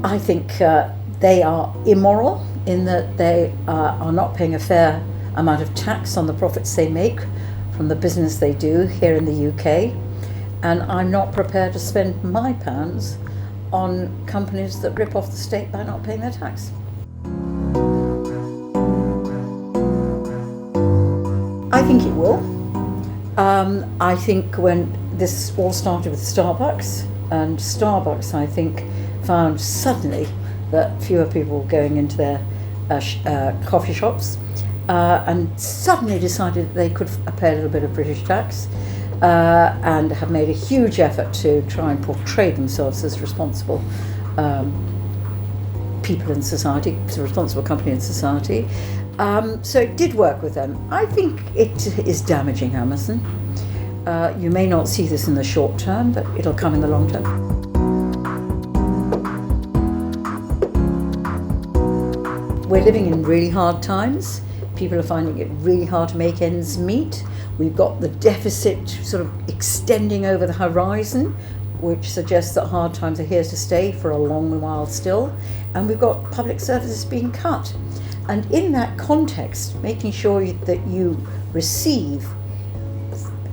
I think they are immoral in that they are not paying a fair amount of tax on the profits they make from the business they do here in the UK, and I'm not prepared to spend my pounds on companies that rip off the state by not paying their tax. I think it will. I think when this all started with Starbucks, and Starbucks, I think, found suddenly that fewer people were going into their coffee shops, and suddenly decided that they could pay a little bit of British tax, and have made a huge effort to try and portray themselves as responsible people in society, as a responsible company in society. So it did work with them. I think it is damaging Amazon. You may not see this in the short term, but it'll come in the long term. We're living in really hard times. People are finding it really hard to make ends meet. We've got the deficit sort of extending over the horizon, which suggests that hard times are here to stay for a long while still. And we've got public services being cut. And in that context, making sure that you receive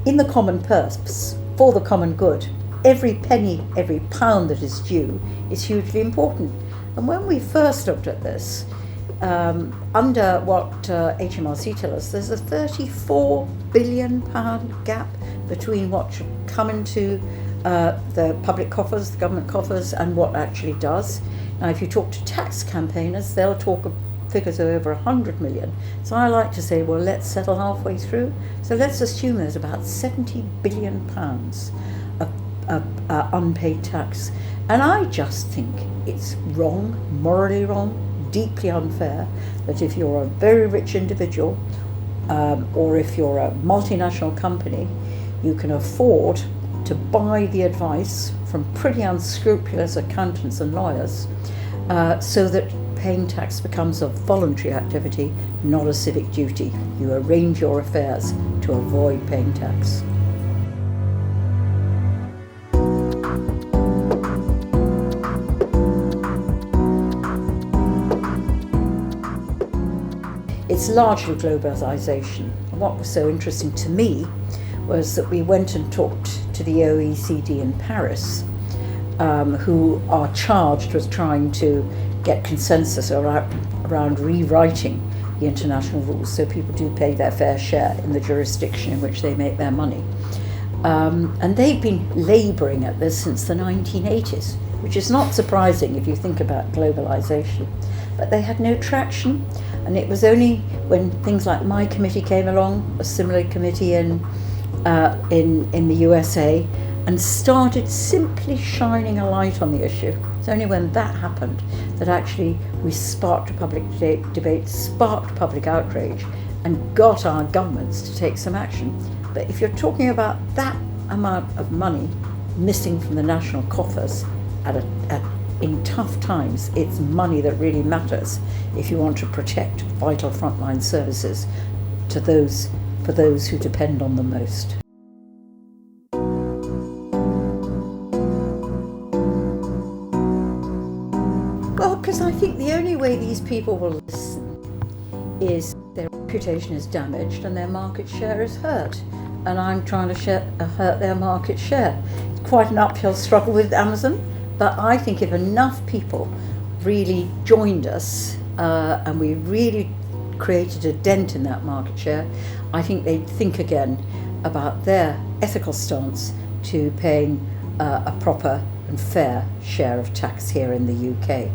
in the common purse, for the common good, every penny, every pound that is due is hugely important. And when we first looked at this, under what HMRC tell us, there's a £34 billion gap between what should come into the public coffers, the government coffers, and what actually does. Now, if you talk to tax campaigners, they'll talk of figures of over 100 million. So I like to say, well, let's settle halfway through. So let's assume there's about £70 billion of unpaid tax. And I just think it's wrong, morally wrong, deeply unfair, that if you're a very rich individual or if you're a multinational company, you can afford to buy the advice from pretty unscrupulous accountants and lawyers so that paying tax becomes a voluntary activity, not a civic duty. You arrange your affairs to avoid paying tax. It's largely globalisation. And what was so interesting to me was that we went and talked to the OECD in Paris, who are charged with trying to get consensus around rewriting the international rules so people do pay their fair share in the jurisdiction in which they make their money. And they've been labouring at this since the 1980s, which is not surprising if you think about globalisation. But they had no traction, and it was only when things like my committee came along, a similar committee in the USA, and started simply shining a light on the issue. It's only when that happened that actually we sparked a public debate, sparked public outrage, and got our governments to take some action. But if you're talking about that amount of money missing from the national coffers in tough times, it's money that really matters if you want to protect vital frontline services for those who depend on them most. Well, because I think the only way these people will listen is their reputation is damaged and their market share is hurt. And I'm trying to hurt their market share. It's quite an uphill struggle with Amazon, but I think if enough people really joined us and we really created a dent in that market share, I think they'd think again about their ethical stance to paying a proper and fair share of tax here in the UK.